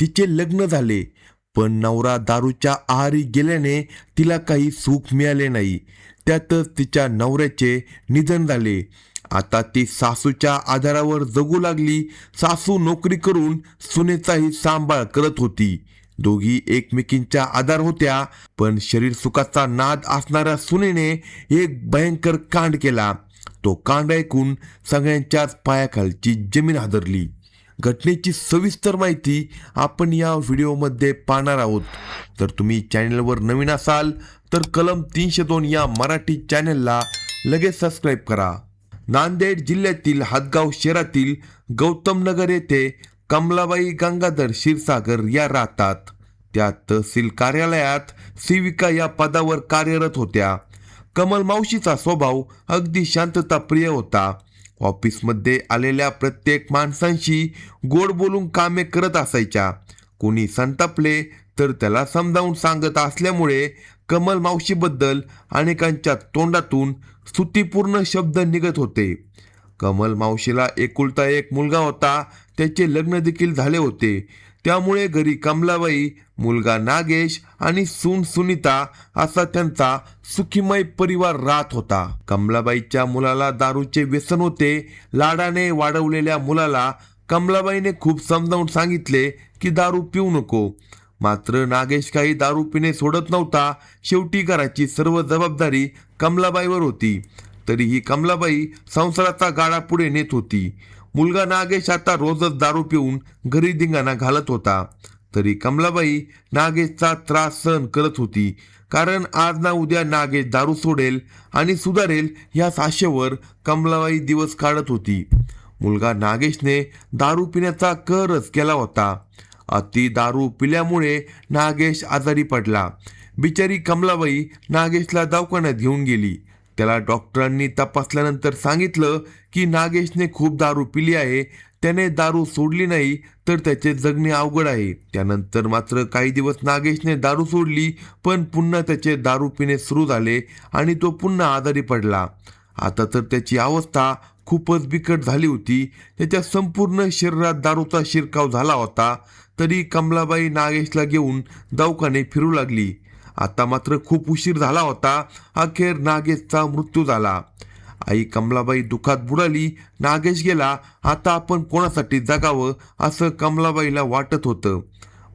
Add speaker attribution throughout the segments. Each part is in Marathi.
Speaker 1: तिचे लग्न झाले, पण नवरा दारूच्या आहारी गेल्याने तिला काही सुख मिळाले नाही. त्यातच तिच्या नवऱ्याचे निधन झाले. आता ती सासूच्या आधारावर जगू लागली. सासू नोकरी करून सुनेचाही सांभाळ करत होती. दोघी एकमेकींच्या आधार होत्या. पण शरीर सुखाचा नाद असणाऱ्या सुनेने एक भयंकर कांड केला. तो कांड ऐकून सगळ्यांच्याच पायाखालची जमीन हादरली. घटनेची सविस्तर माहिती आपण या व्हिडिओमध्ये पाहणार आहोत. तर तुम्ही चॅनलवर नवीन असाल तर कलम 302 या मराठी चॅनलला लगेच सबस्क्राईब करा. नांदेड जिल्ह्यातील हदगाव शहरातील गौतम नगर येथे कमलाबाई गंगाधर क्षीरसागर या राहतात. त्या तहसील कार्यालयात सेविका या पदावर कार्यरत होत्या. कमल मावशीचा स्वभाव अगदी शांतताप्रिय होता. ऑफिसमध्ये आलेल्या प्रत्येक माणसांशी गोड बोलून कामे करत असायच्या. कोणी संतापले तर त्याला समजावून सांगत असल्यामुळे कमल मावशीबद्दल अनेकांच्या तोंडातून स्तुतीपूर्ण शब्द निघत होते. कमल मावशीला एकुलता एक मुलगा होता. त्याचे लग्न देखील झाले होते. त्यामुळे घरी कमलाबाई, मुलगा नागेश आणि सून सुनीता असा त्यांचा सुखीमय परिवार राहत होता. कमलाबाईच्या मुलाला दारूचे व्यसन होते. लाडाने वाढवलेल्या मुलाला कमलाबाईने खूप समजावून सांगितले की दारू पिऊ नको. मात्र नागेश काही दारू पिणे सोडत नव्हता. शेवटी घराची सर्व जबाबदारी कमलाबाईवर होती. तरीही कमलाबाई संसाराचा गाडा पुढे नेत होती. मुलगा नागेश आता रोजच दारू पिऊन घरी धिंगाणा घालत होता. तरी कमलाबाई नागेशचा त्रास सहन करत होती. कारण आज ना उद्या नागेश दारू सोडेल आणि सुधारेल याच आशेवर कमलाबाई दिवस काढत होती. मुलगा नागेशने दारू पिण्याचा कहरच केला होता. अति दारू पिल्यामुळे नागेश आजारी पडला. बिचारी कमलाबाई नागेशला दवाखान्यात घेऊन गेली. त्याला डॉक्टरांनी तपासल्यानंतर सांगितलं की नागेशने खूप दारू पिली आहे. त्याने दारू सोडली नाही तर त्याचे जगणे अवघड आहे. त्यानंतर मात्र काही दिवस नागेशने दारू सोडली, पण पुन्हा त्याचे दारू पिणे सुरू झाले आणि तो पुन्हा आजारी पडला. आता तर त्याची अवस्था खूपच बिकट झाली होती. त्याच्या संपूर्ण शरीरात दारूचा शिरकाव झाला होता. तरी कमलाबाई नागेशला घेऊन दवाखाने फिरू लागली. आता मात्र खूप उशीर झाला होता. अखेर नागेशचा मृत्यू झाला. आई कमलाबाई दुःखात बुडाली. नागेश गेला, आता आपण कोणासाठी जगावं असं कमलाबाईला वाटत होतं.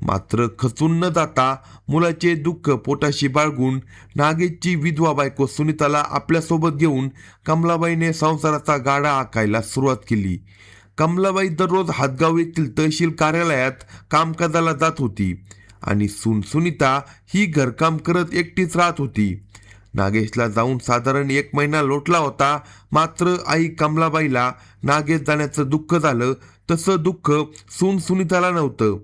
Speaker 1: मात्र खचून न जाता मुलाचे दुःख पोटाशी बाळगून नागेशची विधवा बायको सुनीताला आपल्यासोबत घेऊन कमलाबाईने संसाराचा गाडा आखायला सुरुवात केली. कमलाबाई दररोज हदगाव येथील तहसील कार्यालयात कामकाजाला जात होती आणि सून सुनीता ही घरकाम करत एकटीच राहत होती. नागेशला जाऊन साधारण 1 महिना लोटला होता. मात्र आई कमलाबाईला नागेश जाण्याचं दुःख झालं तसं दुःख सून सुनीताला नव्हतं.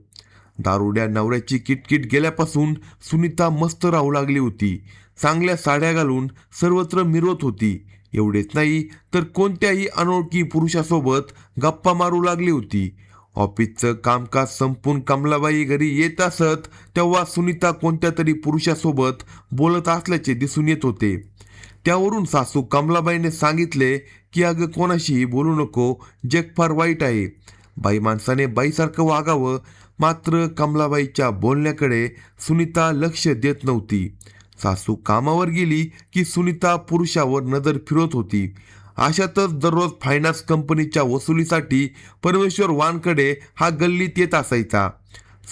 Speaker 1: दारुड्या नवऱ्याची किटकिट गेल्यापासून सुनीता मस्त राहू लागली होती. चांगल्या साड्या घालून सर्वत्र मिरवत होती. एवढेच नाही तर कोणत्याही अनोळखी पुरुषासोबत गप्पा मारू लागली होती. ऑफिसचं कामकाज संपून कमलाबाई घरी येत असत तेव्हा सुनीता कोणत्या तरी पुरुषासोबत बोलत असल्याचे दिसून येत होते. त्यावरून सासू कमलाबाईने सांगितले की अगं कोणाशीही बोलू नको, जग फार वाईट आहे. बाई माणसाने बाईसारखं वागावं. मात्र कमलाबाईच्या बोलण्याकडे सुनीता लक्ष देत नव्हती. सासू कामावर गेली की सुनीता पुरुषावर नजर फिरवत होती. अशातच दररोज फायनान्स कंपनीच्या वसुलीसाठी परमेश्वर वानकडे हा गल्लीत येत असायचा.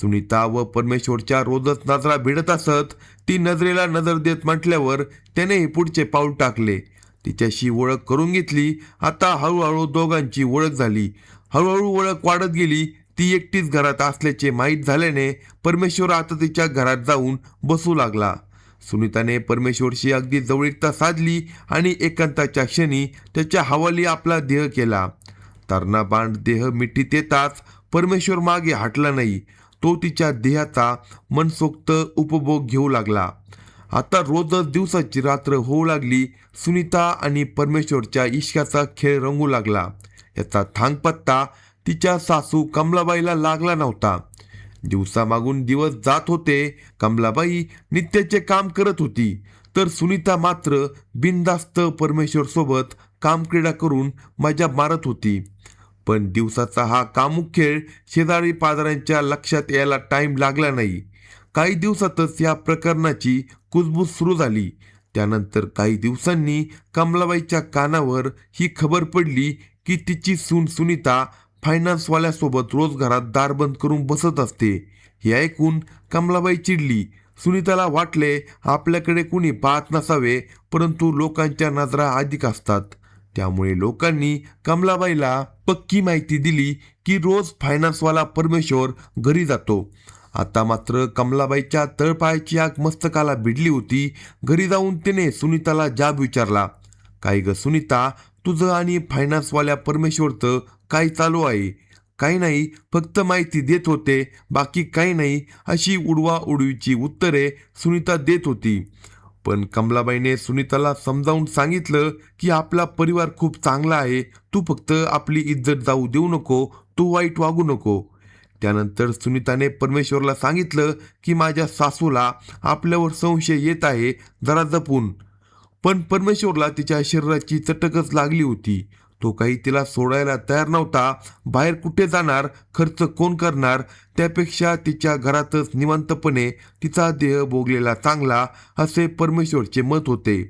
Speaker 1: सुनीता व परमेश्वरच्या रोजच नजरा भिडत असत. ती नजरेला नजर देत म्हटल्यावर त्याने पुढचे पाऊल टाकले. तिच्याशी ओळख करून घेतली. आता हळूहळू दोघांची ओळख झाली. हळूहळू ओळख वाढत गेली. ती एकटीच घरात असल्याचे माहीत झाल्याने परमेश्वर आता तिच्या घरात जाऊन बसू लागला. सुनीताने परमेश्वरशी अगदी जवळीकता साधली आणि एकांताच्या क्षणी त्याच्या हवाली आपला देह केला. तर्नाबांड देह मिठीत येताच परमेश्वर मागे हटला नाही. तो तिच्या देहाचा मनसोक्त उपभोग घेऊ लागला. आता रोजच दिवसाची रात्र होऊ लागली. सुनीता आणि परमेश्वरच्या इश्काचा खेळ रंगू लागला. याचा थांगपत्ता तिच्या सासू कमलाबाईला लागला नव्हता. दिवसामागून दिवस जात होते. कमलाबाई नित्याचे काम करत होती, तर सुनीता मात्र बिनधास्त परमेश्वर सोबत कामक्रीडा करून मजा मारत होती. पण दिवसाचा हा कामुक खेळ शेजारी पाजाऱ्यांच्या लक्षात यायला टाइम लागला नाही. काही दिवसातच या प्रकरणाची कुजबूज सुरू झाली. त्यानंतर काही दिवसांनी कमलाबाईच्या कानावर ही खबर पडली की तिची सून सुनीता फायनान्सवाल्यासोबत रोज घरात दार बंद करून बसत असते. हे ऐकून कमलाबाई चिडली. सुनीताला वाटले आपल्याकडे कुणी पाहत नसावे, परंतु लोकांच्या नजरा अधिक असतात. त्यामुळे लोकांनी कमलाबाईला पक्की माहिती दिली की रोज फायनान्सवाला परमेश्वर घरी जातो. आता मात्र कमलाबाईच्या तळपायाची आग मस्तकाला भिडली होती. घरी जाऊन तिने सुनीताला जाब विचारला, "काय ग सुनीता, तुझं आणि फायनान्सवाल्या परमेश्वरचं काय चालू आहे?" "काही नाही, फक्त माहिती देत होते, बाकी काही नाही," अशी उडवाउडवीची उत्तरे सुनीता देत होती. पण कमलाबाईने सुनीताला समजावून सांगितलं की आपला परिवार खूप चांगला आहे, तू फक्त आपली इज्जत जाऊ देऊ नको, तू वाईट वागू नको. त्यानंतर सुनीताने परमेश्वरला सांगितलं की माझ्या सासूला आपल्यावर संशय येत आहे, जरा जपून. पण परमेश्वरला तिच्या शरीराची चटकच लागली होती. तो काही तिला सोडायला तयार नव्हता. बाहेर कुठे जाणार, खर्च कोण करणार, त्यापेक्षा तिच्या घरातच निवांतपणे तिचा देह भोगलेला चांगला, असे परमेश्वरचे मत होते.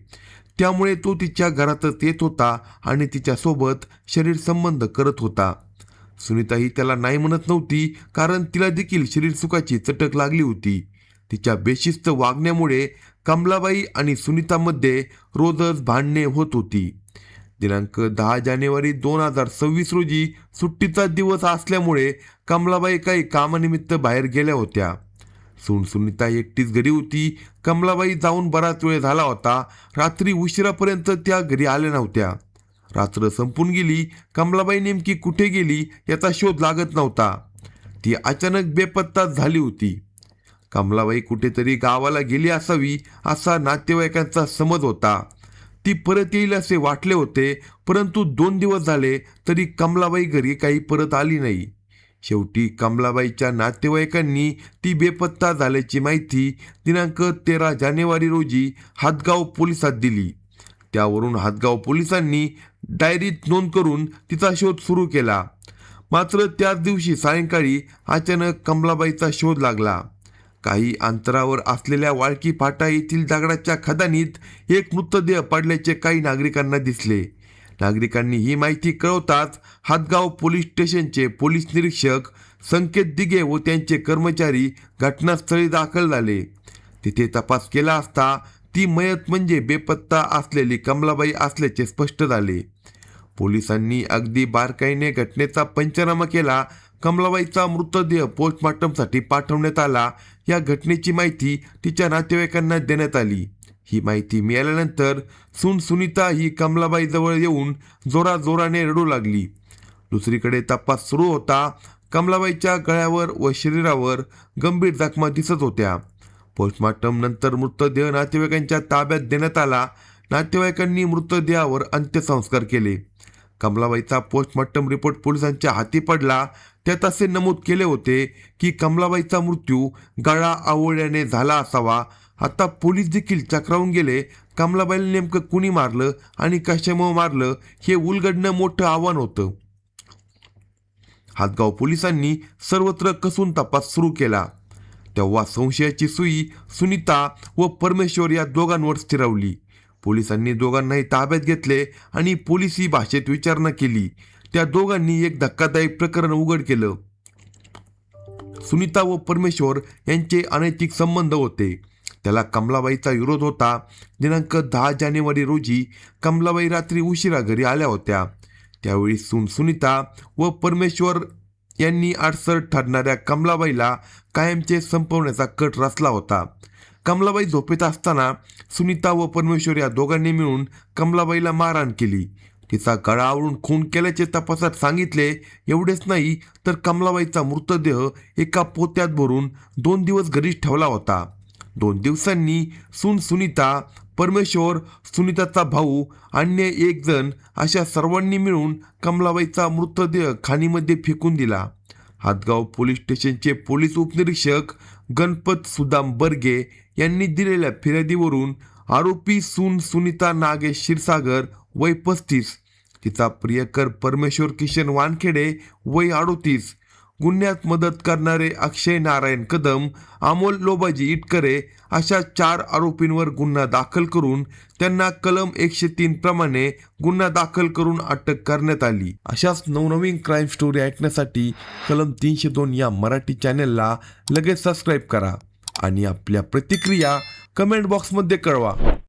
Speaker 1: त्यामुळे तो तिच्या घरातच येत होता आणि तिच्यासोबत शरीर संबंध करत होता. सुनीताही त्याला नाही म्हणत नव्हती, कारण तिला देखील शरीर सुखाची चटक लागली होती. तिच्या बेशिस्त वागण्यामुळे कमलाबाई आणि सुनीतामध्ये रोजच भांडणे होत होती. दिनांक 10 जानेवारी 2026 रोजी सुट्टीचा दिवस असल्यामुळे कमलाबाई काही कामानिमित्त बाहेर गेल्या होत्या. सून सुनीता एकटीच घरी होती. कमलाबाई जाऊन बराच वेळ झाला होता. रात्री उशिरापर्यंत त्या घरी आल्या नव्हत्या. रात्र संपून गेली. कमलाबाई नेमकी कुठे गेली याचा शोध लागत नव्हता. ती अचानक बेपत्ता झाली होती. कमलाबाई कुठेतरी गावाला गेली असावी असा नातेवाईकांचा समज होता. ती परत येईल असे वाटले होते, परंतु 2 दिवस झाले तरी कमलाबाई घरी काही परत आली नाही. शेवटी कमलाबाईच्या नातेवाईकांनी ती बेपत्ता झाल्याची माहिती दिनांक 13 जानेवारी रोजी हातगाव पोलिसात दिली. त्यावरून हातगाव पोलिसांनी डायरीत नोंद करून तिचा शोध सुरू केला. मात्र त्याच दिवशी सायंकाळी अचानक कमलाबाईचा शोध लागला. काही अंतरावर असलेल्या वाळकी फाटा येथील दगडाच्या खदानीत एक मृतदेह पडल्याचे काही नागरिकांना दिसले. नागरिकांनी ही माहिती कळवताच हातगाव पोलीस स्टेशनचे पोलीस निरीक्षक संकेत दिघे व त्यांचे कर्मचारी घटनास्थळी दाखल झाले. तिथे तपास केला असता ती मयत म्हणजे बेपत्ता असलेली कमलाबाई असल्याचे स्पष्ट झाले. पोलिसांनी अगदी बारकाईने घटनेचा पंचनामा केला. कमलाबाईचा मृतदेह पोस्टमॉर्टमसाठी पाठवण्यात आला. या घटनेची माहिती तिच्या नातेवाईकांना देण्यात आली. ही माहिती मिळाल्यानंतर सून सुनीता ही कमलाबाई जवळ येऊन जोराजोराने रडू लागली. दुसरीकडे तपास सुरू होता. कमलाबाईच्या गळ्यावर व शरीरावर गंभीर जखमा दिसत होत्या. पोस्टमॉर्टम नंतर मृतदेह नातेवाईकांच्या ताब्यात देण्यात आला. नातेवाईकांनी मृतदेहावर अंत्यसंस्कार केले. कमलाबाईचा पोस्टमॉर्टम रिपोर्ट पोलिसांच्या हाती पडला. त्यात असे नमूद केले होते की कमलाबाईचा मृत्यू गळा आवळल्याने झाला असावा. आता पोलीस देखील चक्रावून गेले. कमलाबाईला नेमकं कुणी मारलं आणि कशामुळे मारलं हे उलगडणं मोठं आव्हान होतं. हातगाव पोलिसांनी सर्वत्र कसून तपास सुरू केला. तेव्हा संशयाची सुई सुनीता व परमेश्वर या दोघांवर स्थिरावली. पोलिसांनी दोघांनाही ताब्यात घेतले आणि पोलिसी भाषेत विचारणा केली. त्या दोघांनी एक धक्कादायक प्रकरण उघड केलं. सुनीता व परमेश्वर यांचे अनैतिक संबंध होते. त्याला कमलाबाईचा विरोध होता. दिनांक 10 जानेवारी रोजी कमलाबाई रात्री उशिरा घरी आल्या होत्या. त्यावेळी सून सुनीता व परमेश्वर यांनी अडसर ठरणाऱ्या कमलाबाईला कायमचे संपवण्याचा कट रचला होता. कमलाबाई झोपेत असताना सुनीता व परमेश्वर या दोघांनी मिळून कमलाबाईला मारहाण केली. तिचा गळा आवळून खून केल्याचे तपासात सांगितले. एवढेच नाही तर कमलाबाईचा मृतदेह एका पोत्यात भरून 2 दिवस घरीच ठेवला होता. 2 दिवसांनी सून सुनीता, परमेश्वर, सुनीताचा भाऊ, अन्य एक जण अशा सर्वांनी मिळून कमलाबाईचा मृतदेह खाणीमध्ये फेकून दिला. हातगाव पोलीस स्टेशनचे पोलीस उपनिरीक्षक गणपत सुदाम बर्गे यांनी दिलेल्या फिर्यादीवरून आरोपी सून सुनीता नागेश क्षीरसागर वय 35 तिचा प्रियकर परमेश्वर किशन वानखेडे वय 38, गुन्ह्यात मदत करणारे अक्षय नारायण कदम, अमोल लोबाजी इटकरे अशा 4 आरोपींवर गुन्हा दाखल करून त्यांना कलम 103 प्रमाणे गुन्हा दाखल करून अटक करण्यात आली. अशाच नवनवीन क्राईम स्टोरी ऐकण्यासाठी कलम 302 या मराठी चॅनलला लगेच सबस्क्राईब करा आणि आपल्या प्रतिक्रिया कमेंट बॉक्समध्ये कळवा.